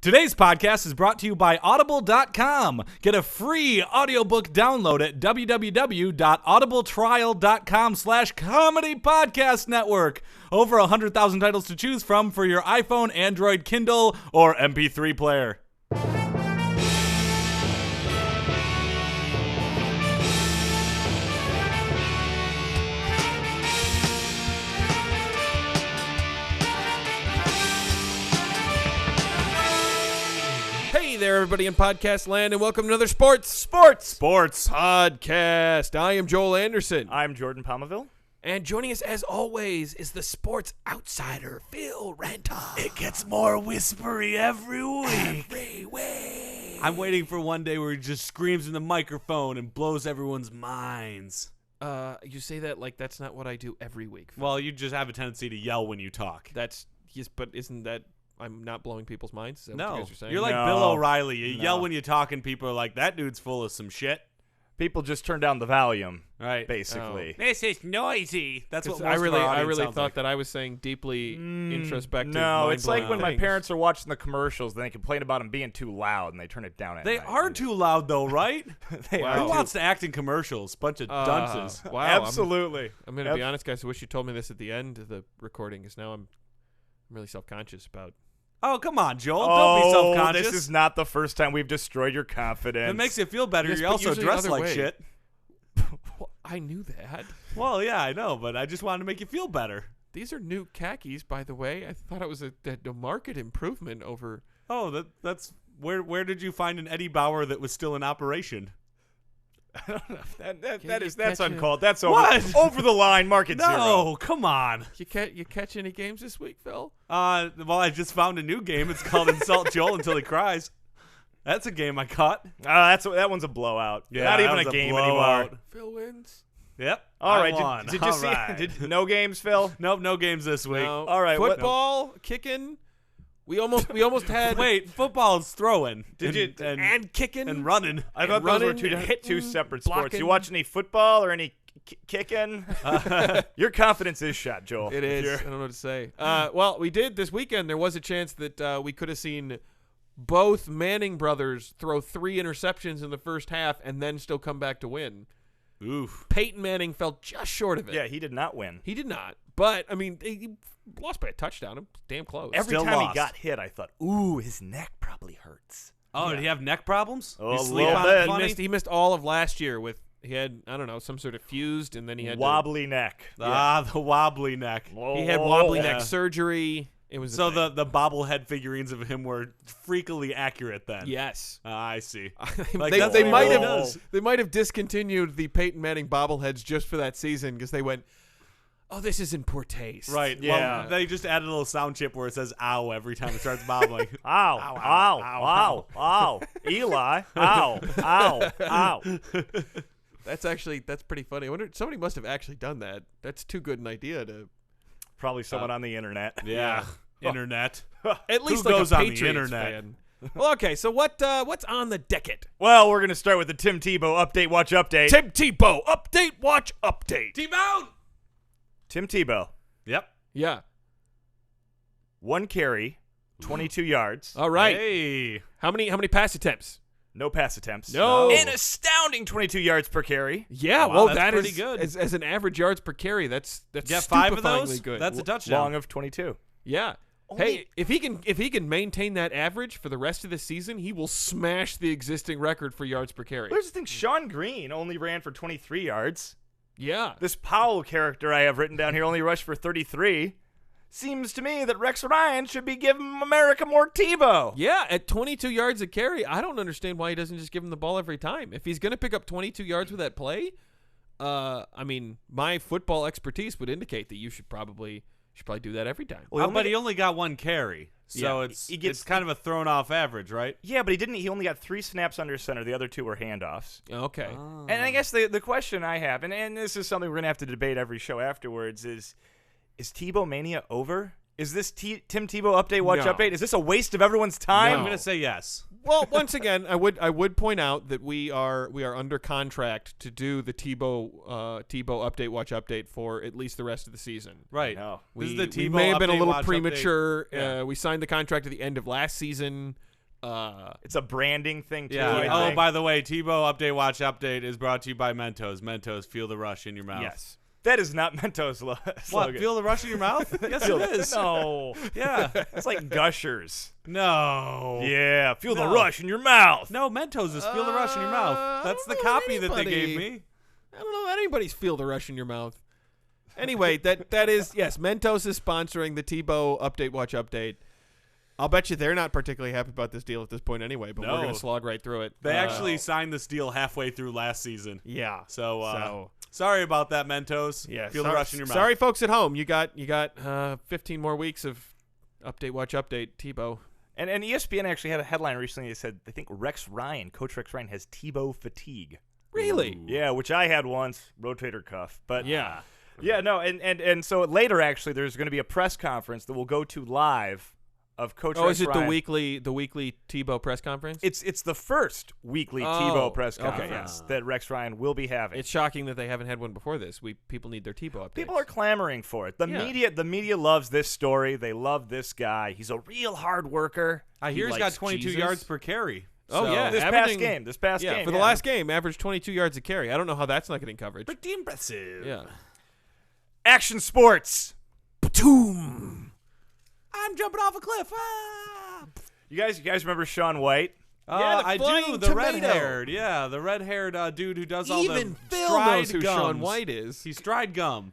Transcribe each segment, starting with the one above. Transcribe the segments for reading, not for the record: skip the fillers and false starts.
Today's podcast is brought to you by Audible.com. Get a free audiobook download at www.audibletrial.com/comedy podcast network. Over 100,000 titles to choose from for your iPhone, Android, Kindle, or MP3 player. Hey there, everybody in podcast land, and welcome to another Sports podcast. I am Joel Anderson. I'm Jordan Pomaville. And joining us, as always, is the sports outsider, Phil Ranta. It gets more whispery every week. I'm waiting for one day where he just screams in the microphone and blows everyone's minds. You say that like that's not what I do every week, Phil. Well, you just have a tendency to yell when you talk. But isn't that I'm not blowing people's minds? Is that what you guys are saying? You're like Bill O'Reilly. You yell when you talk, and people are like, that dude's full of some shit. People just turn down the volume, right? Basically. This is noisy. That's what most I of our audience really sounds thought like. that I was saying deeply introspective. No, it's like when my things. parents are watching the commercials, then they complain about them being too loud, and they turn it down at They night. are too loud, though, right? They Who are. wants to act in commercials? Bunch of dunces. Wow, Absolutely. I'm going to be honest, guys. I wish you told me this at the end of the recording, because now I'm really self-conscious about. Oh, come on, Joel. Don't be self-conscious. This is not the first time we've destroyed your confidence. It makes you feel better. Yes, You but also usually dress other like way. shit. Well, I knew that. Well, yeah, I know, but I just wanted to make you feel better. These are new khakis, by the way. I thought it was a market improvement over. Oh, that's where did you find an Eddie Bauer that was still in operation? I don't know. That's catch uncalled. That's What? over the line. Market zero. No, come on. You catch any games this week, Phil? Well, I just found a new game. It's called Insult Joel Until He Cries. That's a game I caught. That one's a blowout. Yeah, not that even was a game blowout. anymore. Phil wins. Yep. All right. I won. Did you All see? right. No games, Phil? Nope, no games this week. No. All right, what- Football, kicking. We almost had. Wait, football is throwing. And kicking and running. I thought those were two separate sports. blocking. You watch any football or any kicking? Your confidence is shot, Joel. It is. I don't know what to say. Well, we did this weekend. There was a chance that we could have seen both Manning brothers throw 3 interceptions in the first half and then still come back to win. Oof. Peyton Manning fell just short of it. Yeah, he did not win. He did not. But, I mean, he lost by a touchdown. It was damn close. Every Still time lost. he got hit, I thought, ooh, his neck probably hurts. Oh, did he have neck problems? Oh, You a sleep little on bit. it he funny? missed all of last year with he had, I don't know, some sort of fused, and then he had Wobbly neck. The wobbly neck. he had wobbly yeah. neck surgery. It was So the bobblehead figurines of him were freakily accurate then. yes. I see. they might have does. they might have discontinued the Peyton Manning bobbleheads just for that season because they went, oh, this is in poor taste. Right. Yeah. Well, they just added a little sound chip where it says "ow" every time it starts bobbling. Ow, ow, ow, ow. Eli, ow, ow, ow. That's pretty funny. I wonder somebody must have actually done that. That's too good an idea to Probably someone on the internet. Yeah. Internet. at least Who like goes a on the Patriots internet? fan. Well, okay. So what's on the docket? Well, we're going to start with the Tim Tebow update, watch update. Tim Tebow update. Watch update. T-Bone. Tim Tebow, Yep. Yeah. 1 carry, 22 yards, All right. Hey. How many pass attempts? no pass attempts. No. An astounding 22 yards per carry. Yeah, Wow, well, that's that pretty is good. as an average yards per carry. That's Get 5 of stupefyingly those? good. That's a touchdown. Long of 22. Yeah. Only- Hey, if he can maintain that average for the rest of the season, he will smash the existing record for yards per carry. Here's the thing, Sean Green only ran for 23 yards. Yeah. This Powell character I have written down here only rushed for 33. Seems to me that Rex Ryan should be giving America more Tebow. Yeah, at 22 yards a carry, I don't understand why he doesn't just give him the ball every time. If he's going to pick up 22 yards with that play, I mean, my football expertise would indicate that you should probably do that every time. Well, But he only got 1 carry. So Yeah, it's kind of a thrown off average, right? Yeah, but he only got 3 snaps under center. The other 2 were handoffs. Okay. And I guess the question I have, and this is something we're going to have to debate every show afterwards, is Tebow Mania over? Is this Tim Tebow update, watch No. update? Is this a waste of everyone's time? I'm going to say yes. Well, once again, I would point out that we are under contract to do the Tebow update watch update for at least the rest of the season. Right. No. This is the We Tebow may have been a update little watch premature. update. Yeah. We signed the contract at the end of last season. It's a branding thing, too. Yeah. I Oh, think. by the way, Tebow update watch update is brought to you by Mentos. Mentos, feel the rush in your mouth. Yes. That is not Mentos' What? slogan. Feel the rush in your mouth? Yes, it is. No. Yeah. It's like Gushers. No. Yeah. Feel the No. rush in your mouth. No, Mentos is feel the rush in your mouth. That's the copy that they gave me. I don't know anybody's feel the rush in your mouth. Anyway, that is, yes, Mentos is sponsoring the Tebow update watch update. I'll bet you they're not particularly happy about this deal at this point anyway, but we're No. going to slog right through it. They actually signed this deal halfway through last season. Yeah. So sorry about that, Mentos. Yeah, Feel the rush in your mouth. Sorry, folks at home. You got 15 more weeks of update watch update Tebow. And ESPN actually had a headline recently that said, I think Coach Rex Ryan has Tebow fatigue. Really? Ooh. Yeah, which I had once, rotator cuff. But Yeah. yeah, no, and so later actually there's going to be a press conference that we'll go to live of Coach Oh, Rex is it Ryan. the weekly Tebow press conference? It's the first weekly Oh, Tebow press okay. conference that Rex Ryan will be having. It's shocking that they haven't had one before this. People need their Tebow updates. People are clamoring for it. Yeah. The media loves this story. They love this guy. He's a real hard worker. I hear he's got likes 22 Jesus. yards per carry. Oh, So- yeah. This Averaging- past Yeah, game. for the last game, averaged 22 yards a carry. I don't know how that's not getting coverage. Pretty impressive. Yeah. Action sports. Boom. I'm jumping off a cliff. Ah! You guys remember Shaun White? Yeah, the I do. flying The tomato. red-haired. Yeah, the red-haired dude who does all Even the Phil stride knows who gums. Shaun White is. He's stride gum.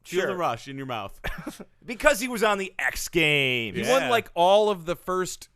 Feel Sure. the rush in your mouth. Because he was on the X Games. He Yeah. won like all of the first,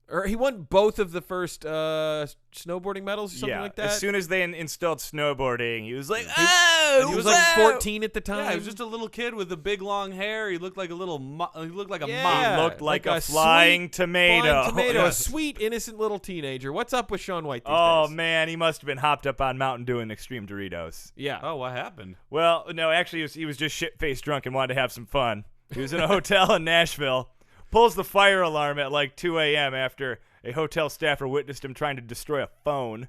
or he won both of the first snowboarding medals or something like that. As soon as they installed snowboarding, he was like, he was like whoa!" 14 at the time. Yeah, he was just a little kid with the big long hair. He looked like a little. He looked like a Yeah. mom. He looked like, a sweet flying tomato. flying tomato, a Yes. sweet, innocent little teenager. What's up with Shaun White these Oh days? man, he must have been hopped up on Mountain Dew and Extreme Doritos. Yeah. Oh, what happened? Well, no, actually, he was just shit-faced drunk and wanted to have some fun. He was in a hotel in Nashville, pulls the fire alarm at like 2 a.m. after a hotel staffer witnessed him trying to destroy a phone.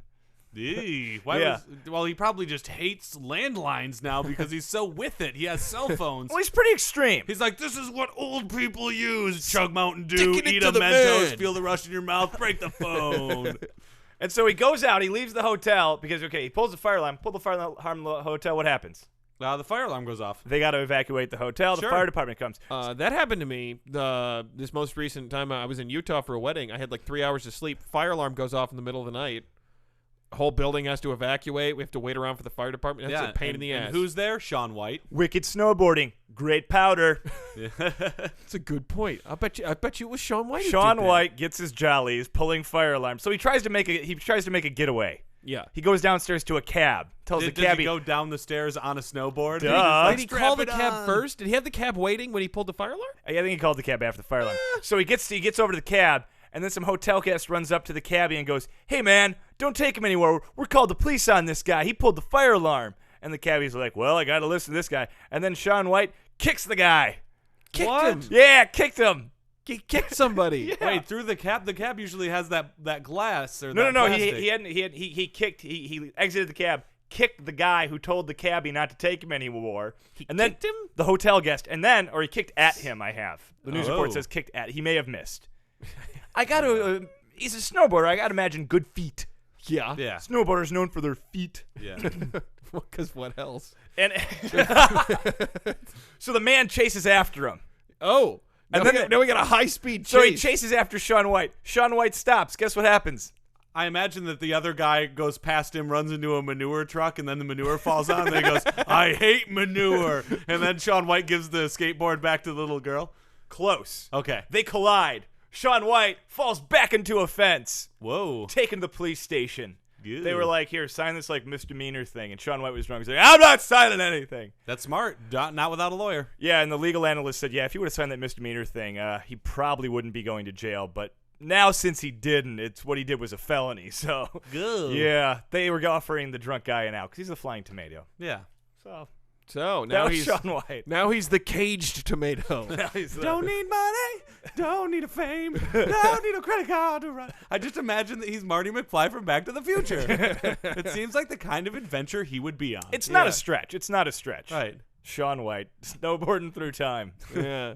Eee. Yeah. Well, he probably just hates landlines now because he's so with it. He has cell phones. Well, he's pretty extreme. He's like, this is what old people use. Chug Mountain Dew, Sticking it eat to a the Mentos, man. feel the rush in your mouth, break the phone. And so he goes out, he leaves the hotel because, okay, he pulls the fire alarm, pull the fire alarm in the hotel, what happens? The fire alarm goes off. They got to evacuate the hotel. The Sure. fire department comes. That happened to me this most recent time I was in Utah for a wedding. I had like 3 hours of sleep. Fire alarm goes off in the middle of the night. Whole building has to evacuate. We have to wait around for the fire department. That's a pain in the ass. And who's there? Shaun White. Wicked snowboarding, great powder. That's a good point. I bet you it was Shaun White. who Shaun did that. White gets his jollies, pulling fire alarms. So he tries to make a getaway. Yeah. He goes downstairs to a cab. Tells the Did cabbie, he go down the stairs on a snowboard? Duh. Did he call the cab first? Did he have the cab waiting when he pulled the fire alarm? I think he called the cab after the fire alarm. So he gets over to the cab, and then some hotel guest runs up to the cabbie and goes, "Hey man, don't take him anywhere. We're called the police on this guy. He pulled the fire alarm." And the cabbie's like, "Well, I got to listen to this guy." And then Shaun White kicks the guy. Kicked What? him. Yeah, kicked him. He kicked somebody. Wait, through the cab? The cab usually has that glass or No. that plastic. He exited the cab, kicked the guy who told the cabbie not to take him anymore. And then kicked him? the hotel guest, or he kicked at him. The news report Oh. says kicked at. He may have missed. I got to. He's a snowboarder. I got to imagine good feet. Yeah. Yeah. Snowboarders known for their feet. Yeah. Because what else? And so the man chases after him. Oh. And Now then we now we got a high-speed chase. So he chases after Shaun White. Shaun White stops. Guess what happens? I imagine that the other guy goes past him, runs into a manure truck, and then the manure falls on, and then he goes, "I hate manure." And then Shaun White gives the skateboard back to the little girl. Close. Okay. They collide. Shaun White falls back into a fence. Whoa. Taken to the police station. Ew. They were like, "Here, sign this like misdemeanor thing." And Shaun White was drunk. He's like, "I'm not signing anything." That's smart. Not without a lawyer. Yeah, and the legal analyst said, "Yeah, if he would have signed that misdemeanor thing, he probably wouldn't be going to jail. But now, since he didn't, it's what he did was a felony." So, Good. yeah, they were offering the drunk guy an out because he's a flying tomato. Yeah. So, So That now was he's Shaun White. now he's the caged tomato. Now he's the- Don't need money, don't need a fame, don't need a credit card to run. I just imagine that he's Marty McFly from Back to the Future. It seems like the kind of adventure he would be on. It's not a stretch. It's not a stretch. Right. Shaun White, snowboarding through time. Yeah.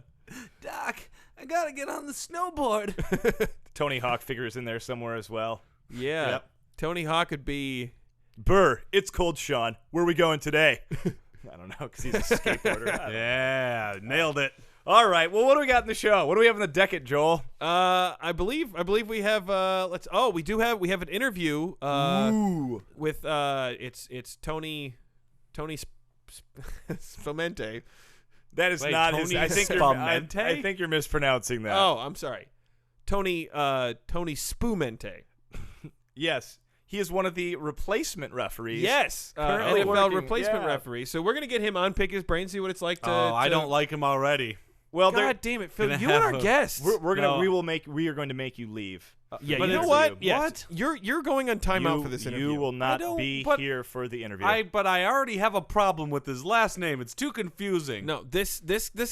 Doc, I gotta get on the snowboard. Tony Hawk figures in there somewhere as well. Yeah. Yep. Tony Hawk could be. Burr, it's cold, Sean. Where are we going today? I don't know, because he's a skateboarder. I don't know. Yeah, nailed it. All right. Well, what do we got in the show? What do we have in the decket, Joel? I believe we have we have an interview with it's Tony Spoomanti. That is Wait, not his. Tony I think Spoomanti? I think you're mispronouncing that. Oh, I'm sorry. Tony Spoomanti. Yes. He is one of the replacement referees. Yes, Currently NFL working- replacement yeah. referee. So we're gonna get him on, pick his brain, see what it's like to. I don't like him already. Well, they're- God damn it, Phil! Gonna You and have our a- guests. we're gonna No. we are going to make you leave. Yeah, But you know it's- what? What? Yes, you're going on timeout for this interview. You will not don't- be but here for the interview. But I already have a problem with his last name. It's too confusing. No, this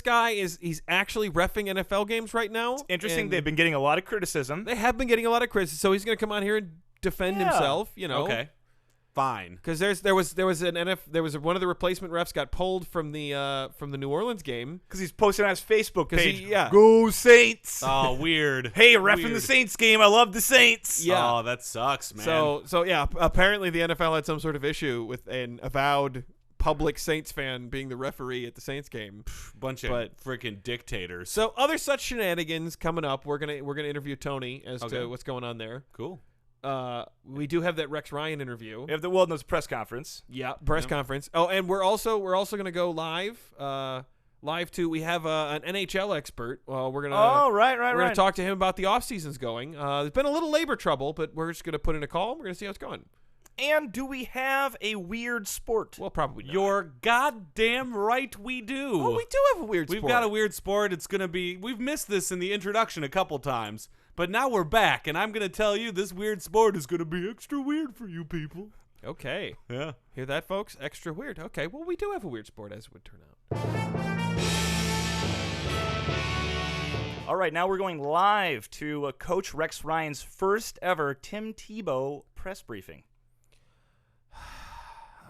guy he's actually reffing NFL games right now. Interesting. and They've been getting a lot of criticism. they have been getting a lot of criticism, so he's going to come on here and defend Yeah. himself. You know, Okay. Fine. Because there was one of the replacement refs got pulled from the New Orleans game. Because he's posting on his Facebook 'Cause page. yeah. Go Saints! Oh, weird. Hey, reffing Weird. the Saints game. I love the Saints. Yeah. Oh, that sucks, man. So yeah, apparently the NFL had some sort of issue with an avowed public Saints fan being the referee at the Saints game. bunch of but- freaking dictators. So other such shenanigans coming up. We're gonna interview Tony as Okay. to what's going on there. Cool. We do have that Rex Ryan interview. We have the World Knows press conference. Yeah, press conference. Oh, and we're also gonna go live. We have an NHL expert. We're gonna. Oh, right. We're gonna talk to him about the off season's going. There's been a little labor trouble, but we're just gonna put in a call. We're gonna see how it's going. And do we have a weird sport? Well, probably not. You're goddamn right we do. Oh, we do have a weird We've sport. got a weird sport. It's going to be... We've missed this in the introduction a couple times. But now we're back, and I'm going to tell you this weird sport is going to be extra weird for you people. Okay. Yeah. Hear that, folks? Extra weird. Okay, well, we do have a weird sport, as it would turn out. All right, now we're going live to Coach Rex Ryan's first ever Tim Tebow press briefing.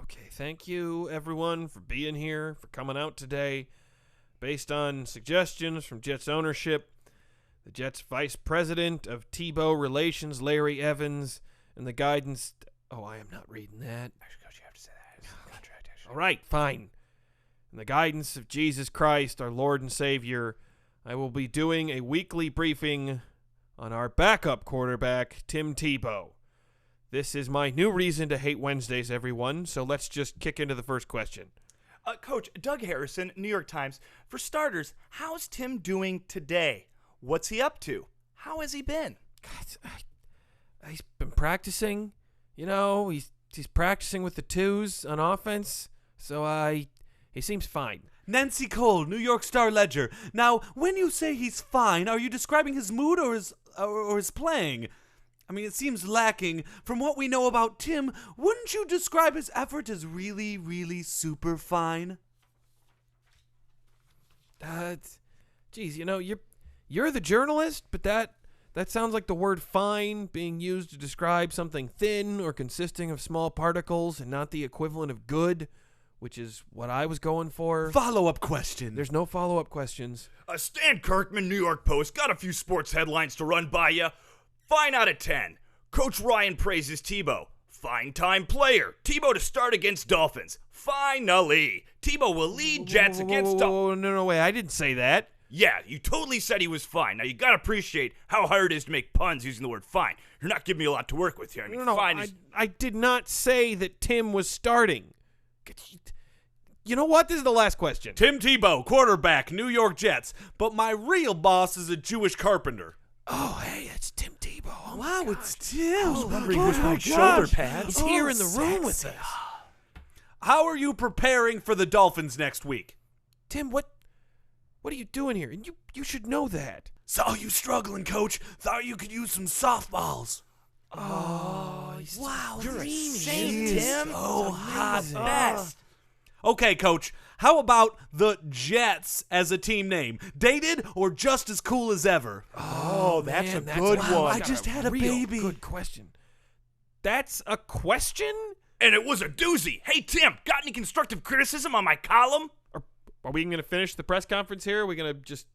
Okay, thank you, everyone, for being here, for coming out today. Based on suggestions from Jets ownership, the Jets vice president of Tebow Relations, Larry Evans, and the guidance... Oh, I am not reading that. Coach, you have to say that. It's a contract, actually. All right, fine. In the guidance of Jesus Christ, our Lord and Savior, I will be doing a weekly briefing on our backup quarterback, Tim Tebow. This is my new reason to hate Wednesdays, everyone, so let's just kick into the first question. Coach, Doug Harrison, New York Times. For starters, how's Tim doing today? What's he up to? How has he been? God, he's been practicing. You know, he's practicing with the twos on offense, so he seems fine. Nancy Cole, New York Star Ledger. Now, when you say he's fine, are you describing his mood or his playing? I mean, it seems lacking. From what we know about Tim, wouldn't you describe his effort as really, really super fine? Geez, you know, you're the journalist, but that sounds like the word fine being used to describe something thin or consisting of small particles and not the equivalent of good, which is what I was going for. Follow-up question. There's no follow-up questions. Stan Kirkman, New York Post. Got a few sports headlines to run by you. Fine out of 10. Coach Ryan praises Tebow. Fine time player. Tebow to start against Dolphins. Finally. Tebow will lead Jets against Dolphins. No, wait, I didn't say that. Yeah, you totally said he was fine. Now, you gotta appreciate how hard it is to make puns using the word fine. You're not giving me a lot to work with here. I mean, No, fine is... I did not say that Tim was starting. You know what? This is the last question. Tim Tebow, quarterback, New York Jets. But my real boss is a Jewish carpenter. Oh, hey, it's Tim Tebow. Oh, Wow, it's Tim. my shoulder pads. He's here in the room with us. How are you preparing for the Dolphins next week? Tim, what are you doing here? And you should know that. Saw you struggling, Coach. Thought you could use some softballs. Oh, Wow, you're a saint, genius. Tim. So hot. amazing. Best. Okay, Coach, how about the Jets as a team name? Dated or just as cool as ever? Oh, that's man, a that's good wow, one. I just had a real baby. Good question. That's a question? And it was a doozy. Hey, Tim, got any constructive criticism on my column? Are we going to finish the press conference here? Are we going to just...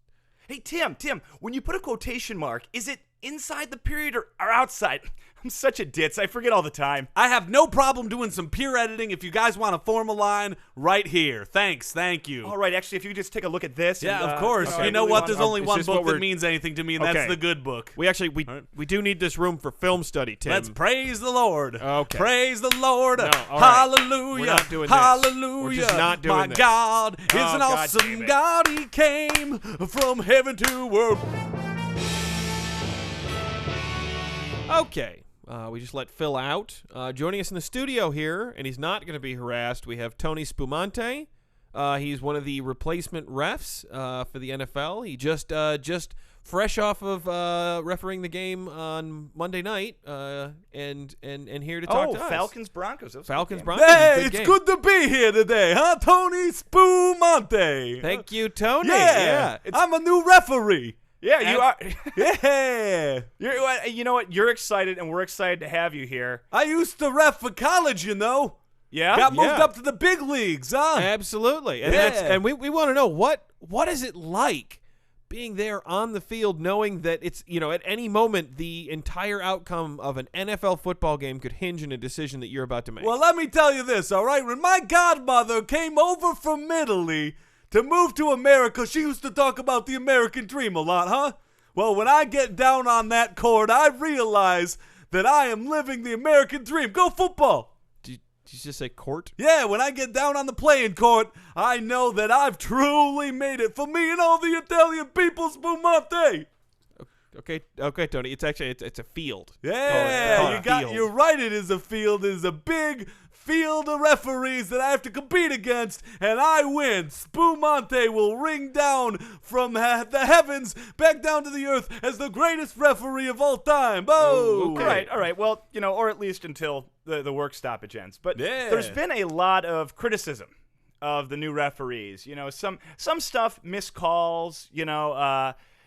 Hey, Tim, when you put a quotation mark, is it inside the period or outside? I'm such a ditz. I forget all the time. I have no problem doing some peer editing if you guys want to form a line right here. Thanks, thank you. All right, actually, if you could just take a look at this. Yeah, and, of course. I You know really what? want- There's only is one this book what that we're- means anything to me, and Okay. that's the good book. We do need this room for film study, Tim. Let's praise the Lord. Okay. Praise the Lord. No, all right. Hallelujah. We're not doing this. Hallelujah. We're just not doing My this. God is Oh, an God awesome damn it. God. He came from heaven to earth. Okay. We just let Phil out. Joining us in the studio here, and he's not going to be harassed, we have Tony Spoomanti. He's one of the replacement refs for the NFL. He just fresh off of refereeing the game on Monday night, and here to talk to us. Falcons Broncos. That was a good Falcons game. Broncos. Hey, Good it's game. good to be here today, huh? Tony Spoomanti. Thank you, Tony. Yeah. It's- I'm a new referee. Yeah, you are. Yeah. You know what? You're excited, and we're excited to have you here. I used to ref for college, you know. Yeah? Got moved Yeah. up to the big leagues, huh? Absolutely. And Yeah. and we want to know what is it like being there on the field, knowing that it's, at any moment the entire outcome of an NFL football game could hinge on a decision that you're about to make. Well, let me tell you this, all right? When my godmother came over from Italy to move to America, she used to talk about the American dream a lot, huh? Well, when I get down on that court, I realize that I am living the American dream. Go football! Did you just say court? Yeah, when I get down on the playing court, I know that I've truly made it for me and all the Italian people, Spumante. Okay, Tony. It's actually it's a field. Yeah, Call it a field. you're right. It is a field. It is a big field of referees that I have to compete against, and I win. Spumante will ring down from the heavens back down to the earth as the greatest referee of all time. Boom! okay. All right. Well, or at least until the work stoppage ends. But Yeah. there's been a lot of criticism of the new referees. Some stuff, missed calls.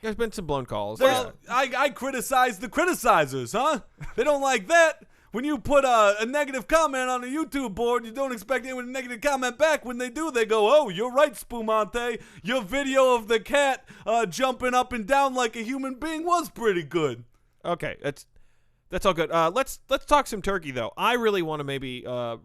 There's been some blown calls. Well, I criticize the criticizers, huh? They don't like that. When you put a negative comment on a YouTube board, you don't expect anyone to negative comment back. When they do, they go, "Oh, you're right, Spumante. Your video of the cat jumping up and down like a human being was pretty good." Okay, that's all good. Let's talk some turkey though. I really want to maybe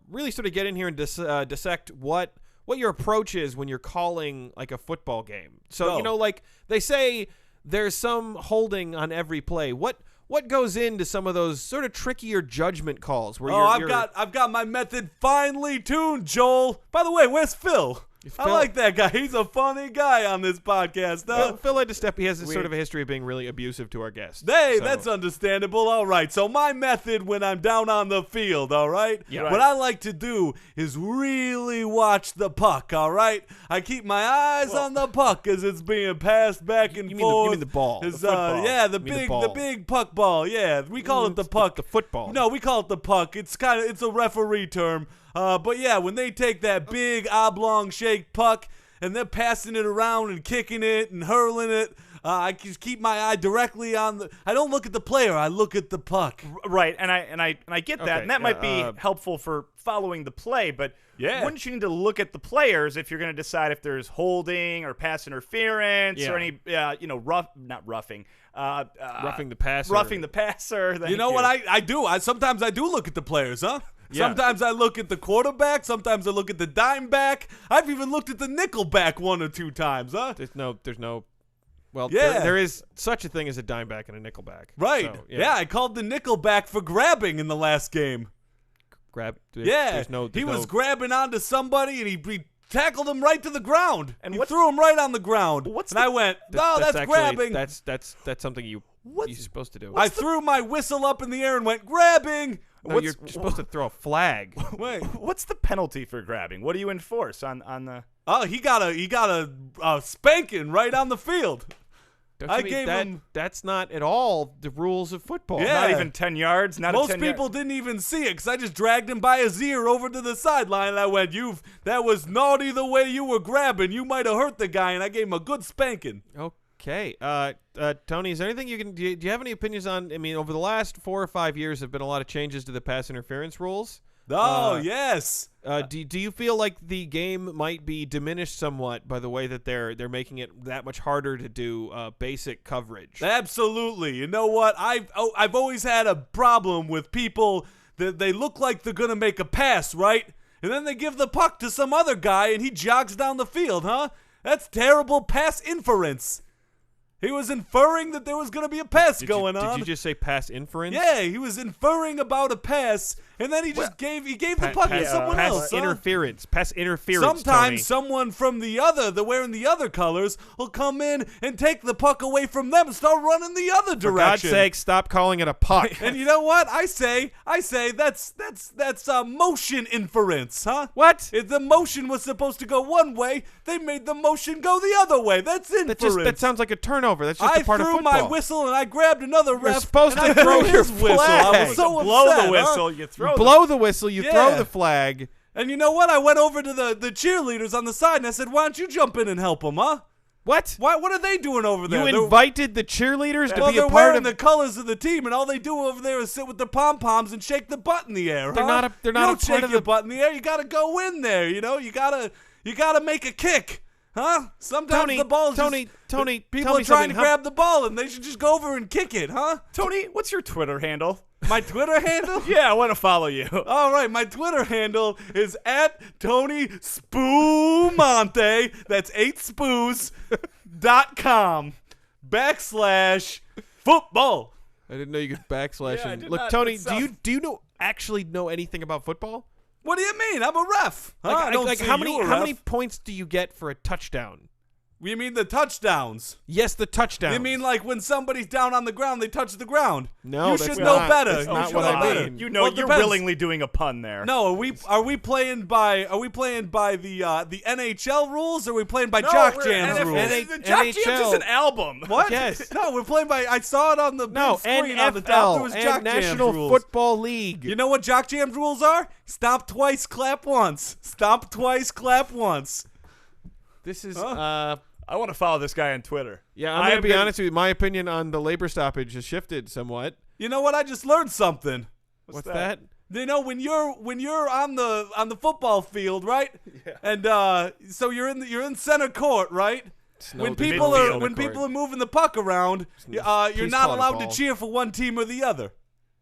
really sort of get in here and dissect what your approach is when you're calling like a football game. So Oh. like they say there's some holding on every play. What goes into some of those sort of trickier judgment calls where I've got my method finely tuned, Joel. By the way, where's Phil? I Phil- like that guy. He's a funny guy on this podcast. Phil had to step. He has sort of a history of being really abusive to our guests. Hey, So- that's understandable. All right. So my method when I'm down on the field, all right? Yeah. What I like to do is really watch the puck, all right? I keep my eyes on the puck as it's being passed back and you forth. mean the ball, the It's, football. yeah, You mean the the ball. big puck ball. Yeah, we call it the puck. the football. No, we call it the puck. It's a referee term. But yeah, when they take that big oblong shaped puck and they're passing it around and kicking it and hurling it, I just keep my eye directly on the. I don't look at the player. I look at the puck. Right, and I get that, Okay, and that might be yeah, helpful for following the play. But Yeah. wouldn't you need to look at the players if you're going to decide if there's holding or pass interference Yeah. or any, not roughing, roughing the passer. roughing the passer? You know what I do? Sometimes I do look at the players, huh? Yeah. Sometimes I look at the quarterback. Sometimes I look at the dime back. I've even looked at the nickel back one or two times, huh? There's no. Well, Yeah. there is such a thing as a dime back and a nickel back. Right. So, yeah, I called the nickel back for grabbing in the last game. Grab. Yeah, There's no. he was grabbing onto somebody and he tackled him right to the ground. And he what's- threw him right on the ground. What's and I went, no, that's actually, grabbing. That's something you're supposed to do. I threw my whistle up in the air and went, grabbing. No, you're supposed to throw a flag. Wait. What's the penalty for grabbing? What do you enforce on the? Oh, he got a spanking right on the field. Don't I you mean gave him. That's not at all the rules of football. Yeah. Not even 10 yards. Not Most a 10 yard- people didn't even see it because I just dragged him by his ear over to the sideline. And I went, that was naughty the way you were grabbing. You might have hurt the guy, and I gave him a good spanking. Okay. Tony, is there anything you can do you have any opinions on? I mean, over the last 4 or 5 years, have been a lot of changes to the pass interference rules. Oh, yes. Do you feel like the game might be diminished somewhat by the way that they're making it that much harder to do basic coverage? Absolutely. You know what? I've always had a problem with people that they look like they're gonna make a pass, right? And then they give the puck to some other guy and he jogs down the field, huh? That's terrible pass inference. He was inferring that there was going to be a pass going on. Did you just say pass inference? Yeah, he was inferring about a pass, and then he just gave the puck to someone else. Pass interference. Pass interference. Sometimes Tony. someone from they're wearing the other colors, will come in and take the puck away from them and start running the other direction. For God's sake, stop calling it a puck. And you know what? I say that's motion inference, huh? What? If the motion was supposed to go one way, they made the motion go the other way. That's inference. That sounds like a turnover. That's just I a part of threw football. my whistle and I grabbed another ref. You're supposed and to I throw threw your his whistle. I was flag. so blow upset, the whistle. huh? You throw. You blow the whistle. You throw Yeah. the flag. And you know what? I went over to the cheerleaders on the side and I said, "Why don't you jump in and help them, huh? What? What are they doing over there? You invited the cheerleaders to Well, be a they're part wearing of the colors of the team, and all they do over there is sit with the pom poms and shake the butt in the air. They're huh? not a- they're not You a don't part shake of your the- butt in the air. You got to go in there. You know, you gotta make a kick, huh? Sometimes Tony, the ball's Tony, just, Tony, people tell are me trying something. to grab the ball, and they should just go over and kick it, huh? Tony, what's your Twitter handle? My Twitter handle? Yeah, I want to follow you. All right, my Twitter handle is @Tony Spoomanti. That's 8spoos.com/football. I didn't know you could backslash. Yeah, I and did look, not Tony, myself. do you actually know anything about football? What do you mean? I'm a ref. Huh? I don't see how you many a how many ref. points do you get for a touchdown? You mean the touchdowns? Yes, the touchdown. You mean like when somebody's down on the ground, they touch the ground? No, you that's should know not- better. that's You not should what know I better. mean. You know, Well, it you're depends. willingly doing a pun there. No, are we playing by the NHL rules or are we playing by No, Jock we're Jams NFL. rules? The Jock Jams is NHL. an album. What? Yes. No, we're playing by. I saw it on the No, big screen on the top. There was NFL Jock and Jams National rules. Football League. You know what Jock Jams rules are? Stop twice, clap once. Stop twice, clap once. This is I want to follow this guy on Twitter. yeah. I'm gonna be honest with you. My opinion on the labor stoppage has shifted somewhat. You know what? I just learned something. What's that? You know when you're on the football field, right? Yeah. And so you're in center court, right? When people are moving the puck around, you're Please not call it a allowed to ball. cheer for one team or the other.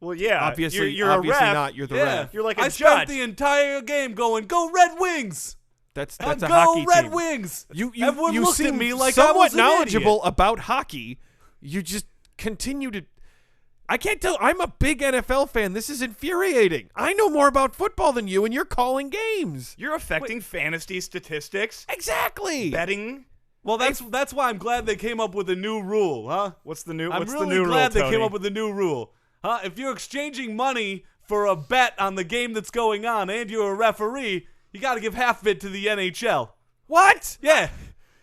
Well, yeah. Obviously, you're obviously a ref. not. You're the Yeah, ref. You're like a I judge. spent the entire game going, "Go Red Wings! That's Go a hockey Red team. Wings!" you Everyone looked seem at me like I somewhat was an knowledgeable idiot. about hockey. You just continue to. I can't tell. I'm a big NFL fan. This is infuriating. I know more about football than you, and you're calling games. You're affecting fantasy statistics, Exactly. betting. Well, that's why I'm glad they came up with a new rule, huh? What's the new? I'm What's really the new glad rule, they came Tony? up with a new rule. Huh? If you're exchanging money for a bet on the game that's going on and you're a referee, you got to give half of it to the NHL. What? Yeah.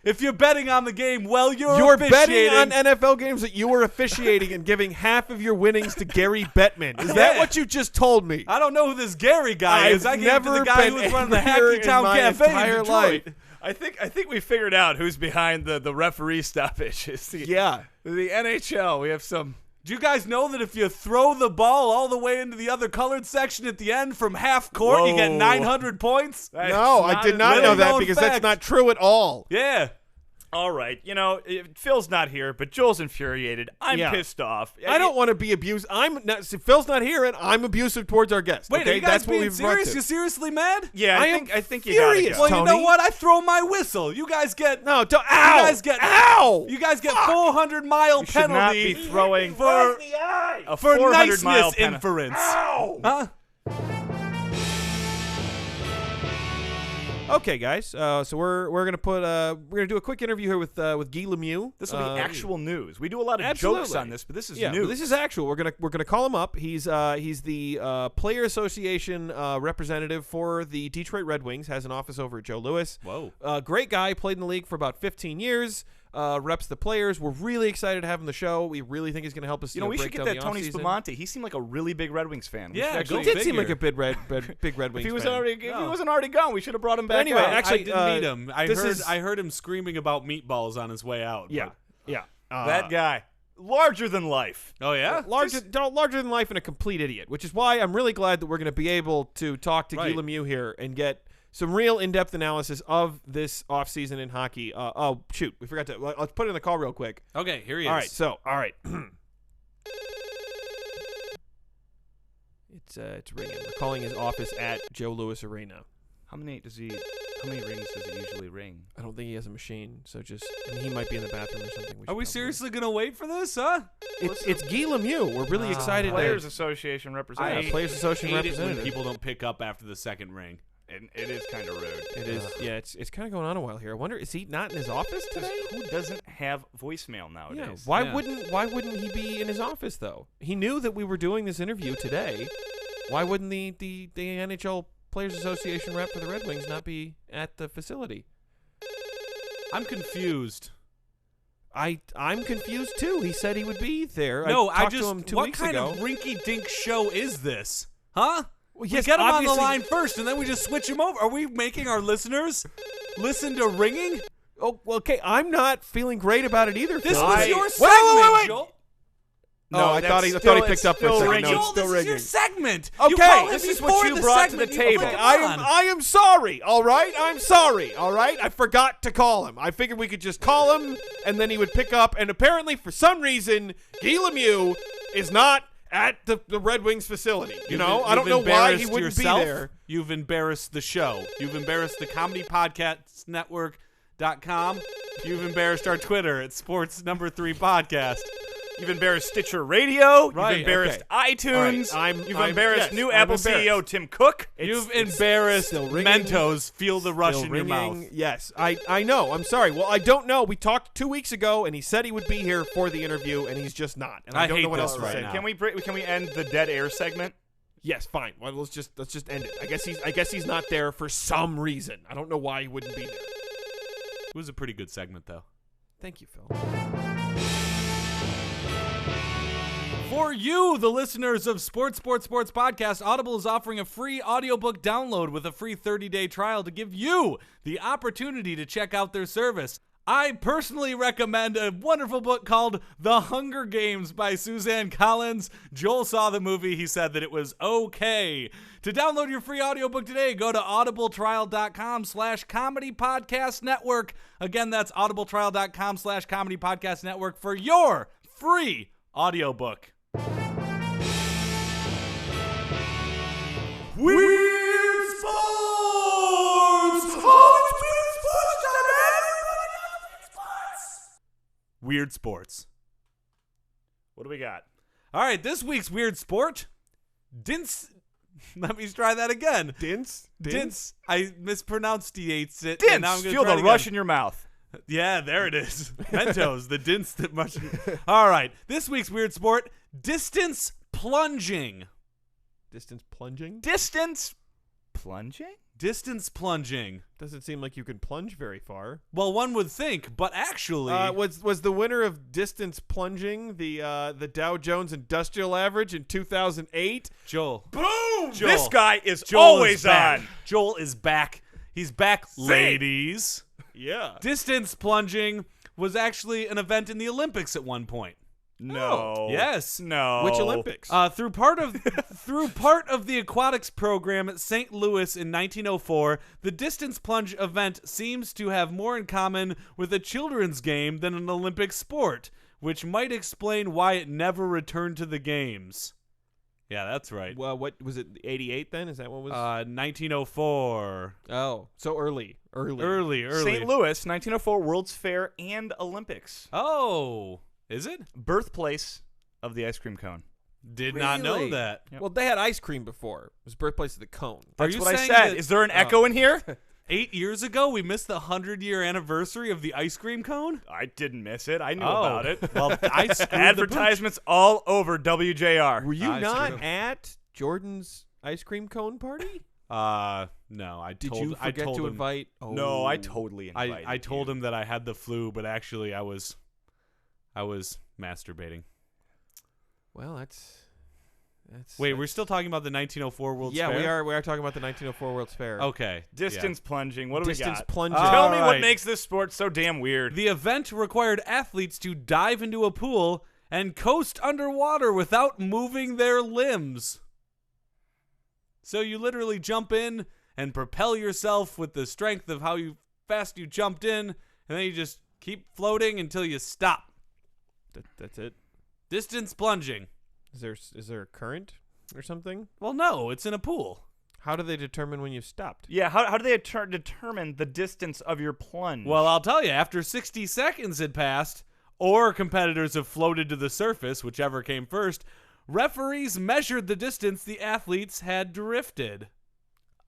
If you're betting on the game, well, You're betting officiating. on NFL games that you were officiating and giving half of your winnings to Gary Bettman. Is that Yeah. what you just told me? I don't know who this Gary guy is. I I've gave it to never the guy who been was running the angrier Hacky Town in my Cafe entire in Detroit. life. I think we figured out who's behind the referee stoppage. It's the, Yeah. the NHL. We have some. Do you guys know that if you throw the ball all the way into the other colored section at the end from half court, you get Whoa. 900 points? No, I did not know little that known because fact. that's not true at all. Yeah. All right, Phil's not here, but Joel's infuriated. I'm Yeah. pissed off. I don't want to be abused. Phil's not here, and I'm abusive towards our guest. Wait, okay? are you guys That's what being we've brought serious? to. You seriously mad? Yeah, I I think you furious. gotta go. Well, you know Tony. what? I throw my whistle. You guys get No, don't. You Ow! guys get Ow! You guys get 400-mile You should not penalty be throwing for a for 400-mile niceness penalty. inference. Ow! Huh? Okay, guys. So we're gonna do a quick interview here with Gi Lamieaux. This will be actual news. We do a lot of absolutely. jokes on this, but this is Yeah, news. but this is actual. We're gonna call him up. He's the Player Association representative for the Detroit Red Wings. Has an office over at Joe Louis. Whoa. Great guy. Played in the league for about 15 years. reps the players. We're really excited to have him on the show. We really think he's going to help us. We should break get down that the Tony offseason. Spoomanti. He seemed like a really big Red Wings fan. Yeah, He go did seem figure. like a big Red Wings If he was fan. already, if he wasn't already gone, we should have brought him back. anyway, out. actually, I didn't meet him. this I heard him screaming about meatballs on his way out. Yeah, yeah. that guy, larger than life. Oh yeah. larger than life and a complete idiot, which is why I'm really glad that we're going to be able to talk to Gi Lamieaux here and get some real in-depth analysis of this offseason in hockey. Oh, shoot. We forgot to. Let's put it in the call real quick. Okay, here he is. All right. It's ringing. We're calling his office at Joe Louis Arena. How many rings does he usually ring? I don't think he has a machine, so he might be in the bathroom or something. Are we seriously going to wait for this, huh? It's Gi Lamieaux. We're really excited. Players Association Representative. Players Association hate it Representative. when people don't pick up after the second ring. It is kind of rude. It is. Yeah, it's kind of going on a while here. I wonder, is he not in his office today? Who doesn't have voicemail nowadays? Yeah. Why wouldn't he be in his office though? He knew that we were doing this interview today. Why wouldn't the NHL Players Association rep for the Red Wings not be at the facility? I'm confused. I'm confused too. He said he would be there. No, I talked to him 2 what weeks kind ago. of rinky-dink show is this? Huh? Well, We yes, get him on the obviously- line first, and then we just switch him over. Are we making our listeners listen to ringing? Oh, well, okay. I'm not feeling great about it either. This Phil. was I- your Wait, segment, wait. Joel. No, I thought he picked up for a still second. ringing. No, it's Joel, still this ringing. is your segment. Okay, You call him this is before what you the brought to the segment. You table. put him on. I am sorry. All right, I'm sorry. All right, I forgot to call him. I figured we could just call him and then he would pick up. And apparently, for some reason, Gi Lamieaux is not at the Red Wings facility. I don't know why he wouldn't be there. You've embarrassed the show. You've embarrassed the Comedy Podcast Network.com. You've embarrassed our Twitter at Sports3 Podcast. You've embarrassed Stitcher Radio. Right, You've embarrassed iTunes. All right, You've I'm- embarrassed yes, new I'm Apple embarrassed. CEO Tim Cook. You've embarrassed still ringing. Mentos. Feel the rush Still in your ringing. mouth. Yes, I know. I'm sorry. Well, I don't know. We talked 2 weeks ago, and he said he would be here for the interview, and he's just not. And I I don't hate know what this else to right say. now. Can we end the dead air segment? Yes, fine. Well, let's just end it. I guess he's not there for some reason. I don't know why he wouldn't be there. It was a pretty good segment, though. Thank you, Phil. For you, the listeners of Sports Podcast, Audible is offering a free audiobook download with a free 30-day trial to give you the opportunity to check out their service. I personally recommend a wonderful book called The Hunger Games by Suzanne Collins. Joel saw the movie. He said that it was okay. To download your free audiobook today, go to audibletrial.com/Comedy Podcast Network. Again, that's audibletrial.com/Comedy Podcast Network for your free audiobook. Weird Sports! Weird Sports. What do we got? All right, this week's Weird Sport. Let me try that again. Dints. I mispronounced it. and now I'm Dints. gonna Feel try the it rush again. in your mouth. Yeah, there it is. Mentos, the dints that much. All right, this week's Weird Sport: distance plunging. Distance plunging? Distance plunging? Distance plunging. Doesn't seem like you can plunge very far. Well, one would think, but actually, Was the winner of distance plunging the Dow Jones Industrial Average in 2008? Joel. Boom! Joel. This guy is Joel always is back. on. Joel is back. He's back, ladies. Yeah. Distance plunging was actually an event in the Olympics at one point. No. Yes. No. Which Olympics? Through part of the aquatics program at St. Louis in 1904, the distance plunge event seems to have more in common with a children's game than an Olympic sport, which might explain why it never returned to the games. Yeah, that's right. Well, what was it? 88 then? Is that what was? 1904. Oh, so early. Early. St. Louis, 1904 World's Fair and Olympics. Oh, is it? Birthplace of the ice cream cone. Did not know Really? that. Yep. Well, they had ice cream before. It was birthplace of the cone. That's you what I saying said. that- Is there an echo in here? 8 years ago, we missed the 100-year anniversary of the ice cream cone? I didn't miss it. I knew about it. Well, I screwed the Advertisements all over WJR. Were you I not screwed up. at Jordan's ice cream cone party? No. Did you forget to invite? Oh. No, I totally invited I told him that I had the flu, but actually I was masturbating. Well, that's. Wait, we're still talking about the 1904 World's Fair? Yeah, we are talking about the 1904 World's Fair. Okay. Distance plunging. What do we got? Distance plunging. Tell me All what right. makes this sport so damn weird. The event required athletes to dive into a pool and coast underwater without moving their limbs. So you literally jump in and propel yourself with the strength of how fast you jumped in, and then you just keep floating until you stop. That's it. Distance plunging. Is there a current or something? Well, no, it's in a pool. How do they determine when you've stopped? Yeah, how do they determine the distance of your plunge? Well, I'll tell you, after 60 seconds had passed, or competitors have floated to the surface, whichever came first, referees measured the distance the athletes had drifted.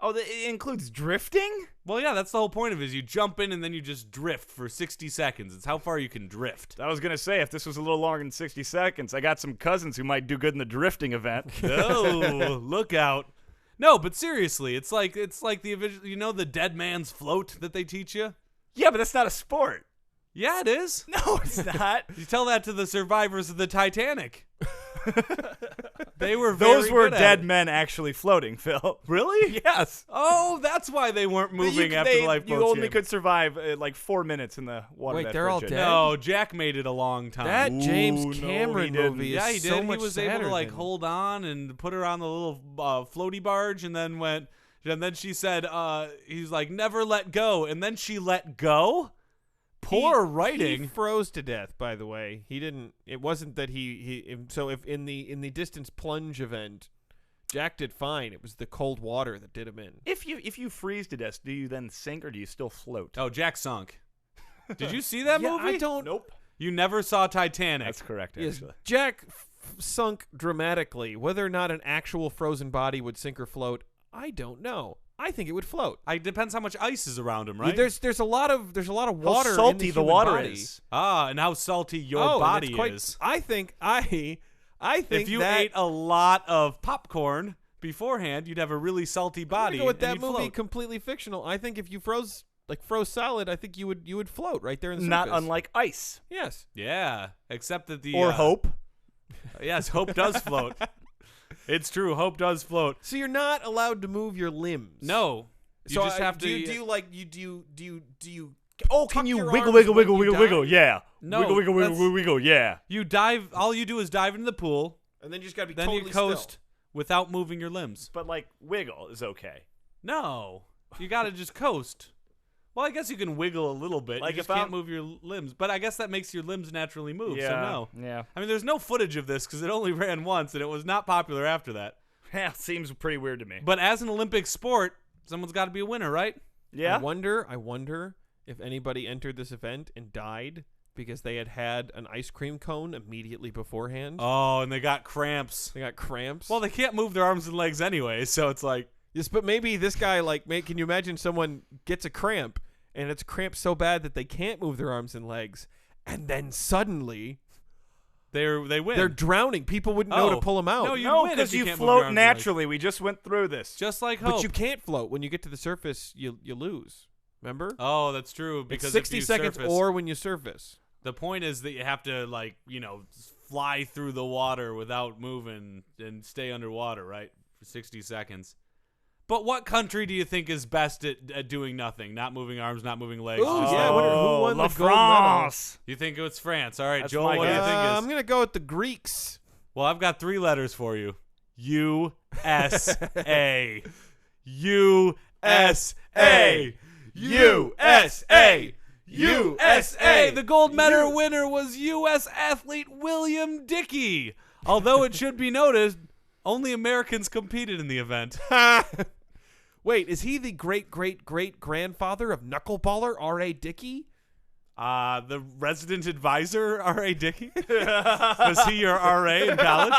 Oh, it includes drifting? Well, yeah, that's the whole point of it, is you jump in and then you just drift for 60 seconds. It's how far you can drift. I was going to say, if this was a little longer than 60 seconds, I got some cousins who might do good in the drifting event. Oh, look out. No, but seriously, it's like the dead man's float that they teach you? Yeah, but that's not a sport. Yeah, it is. No, it's not. You tell that to the survivors of the Titanic. They were Those very were good at dead it. men actually floating, Phil. Really? Yes. Oh, that's why they weren't moving after the lifeboats. You only came. could survive like 4 minutes in the water. Wait, that they're all frigid. dead? No, Jack made it a long time. That James Ooh, no, Cameron he didn't. movie is Yeah, he did. so much he was able sadder to like than- hold on and put her on the little floaty barge, and then went. And then she said, "He's like never let go," and then she let go. Poor writing. He froze to death, by the way. He didn't. It wasn't that he. So if in the distance plunge event, Jack did fine. It was the cold water that did him in. If you freeze to death, do you then sink or do you still float? Oh, Jack sunk. Did you see that Yeah, movie? I don't. Nope. You never saw Titanic. That's correct, Yes, actually. Jack sunk dramatically. Whether or not an actual frozen body would sink or float, I don't know. I think it would float. It depends how much ice is around him, right? There's a lot of water. How salty in the the human water body. is. And how salty your Oh, and body it's quite, is. I think If you that, ate a lot of popcorn beforehand, you'd have a really salty I'm body. gonna go with and that you'd movie float. completely fictional. I think if you froze solid, I think you would float right there in the Not surface. unlike ice Yes. Yeah, except that the or hope. Yes, hope does float. It's true, hope does float. So you're not allowed to move your limbs. No, you So just have to. do you Oh, tuck can you your wiggle, arms wiggle, when wiggle, you wiggle, wiggle? dive? Yeah. No, wiggle, wiggle, wiggle, that's- wiggle, wiggle. Yeah. You dive. All you do is dive into the pool. and then you just gotta be Then totally you coast still. without moving your limbs. But like wiggle is okay. No, you got to just coast. Well, I guess you can wiggle a little bit. Like you just if can't I'm- move your limbs. But I guess that makes your limbs naturally move. Yeah. So no. Yeah. I mean, there's no footage of this because it only ran once and it was not popular after that. Yeah. Seems pretty weird to me. But as an Olympic sport, someone's got to be a winner, right? Yeah. I wonder if anybody entered this event and died because they had an ice cream cone immediately beforehand. Oh, and they got cramps. They got cramps. Well, they can't move their arms and legs anyway, so it's like, yes, but maybe this guy can you imagine someone gets a cramp and it's cramped so bad that they can't move their arms and legs, and then suddenly they win. they're drowning. People wouldn't know to Oh. pull them out. No, you No, win if because you you can't move your float arms and legs. naturally. We just went through this. Just like hope. But you can't float. When you get to the surface, you lose. Remember? Oh, that's true. It's Because 60 if you seconds surface, or when you surface. the point is that you have to fly through the water without moving and stay underwater, right, for 60 seconds. But what country do you think is best at doing nothing, not moving arms, not moving legs? Ooh, just- yeah, I wonder who won La the gold medal. France. You think it's France? All right, That's Joel. my What do you guess. think is? I'm gonna go with the Greeks. Well, I've got 3 letters for you. USA. USA. USA. USA. The gold medal winner was U.S. athlete William Dickey. Although it should be noted, only Americans competed in the event. Wait, is he the great-great-great-grandfather of knuckleballer R.A. Dickey? The resident advisor, R.A. Dickey? Was he your R.A. in college?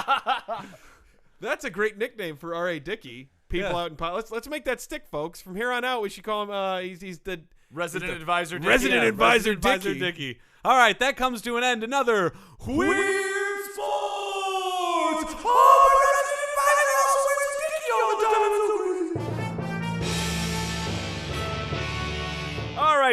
That's a great nickname for R.A. Dickey. People Yeah. out in let's make that stick, folks. From here on out, we should call him. He's the Resident advisor. Dickey. Resident Yeah, advisor resident advisor Dickey. Dickey. All right, that comes to an end. Another Weird Sports. Oh, my resident advisor also wins Dickey all the time.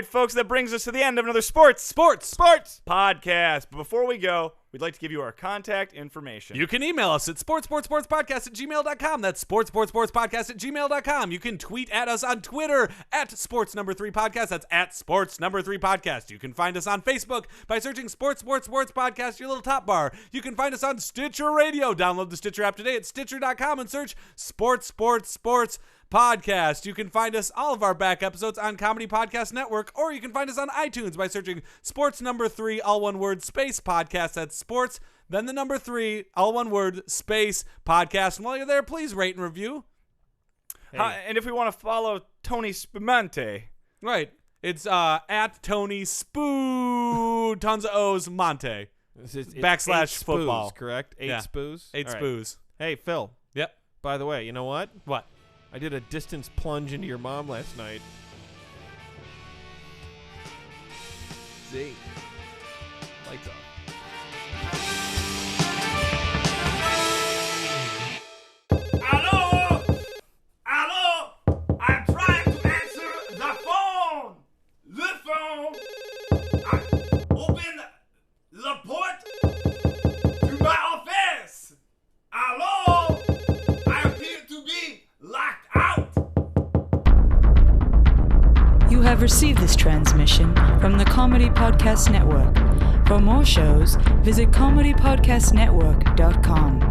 right, folks, that brings us to the end of another sports podcast. But before we go, we'd like to give you our contact information. You can email us at sportspodcast@gmail.com. That's sportspodcast@gmail.com. You can tweet at us on Twitter at sports3podcast. That's at sports3podcast. You can find us on Facebook by searching Sports Podcast, your little top bar. You can find us on Stitcher Radio. Download the Stitcher app today at stitcher.com and search Sports Podcast. You can find us, all of our back episodes, on Comedy Podcast Network, or you can find us on iTunes by searching Sports3, all one word, space podcast. That's sports, then the number 3, all one word, space podcast. And while you're there, please rate and review. Hey. And if we want to follow Tony Spoomanti. Right. It's at Tony Spoo, tons of O's, Monte. It's / football. Spoos, correct? 8 spoos? 8 All right. spoos. Hey, Phil. Yep. By the way, you know what? What? I did a distance plunge into your mom last night. See? Lights off. Hello? I'm trying to answer the phone. I open the port to my office. Hello? I appear to be locked out. You have received this transmission from the Comedy Podcast Network. For more shows, visit comedypodcastnetwork.com.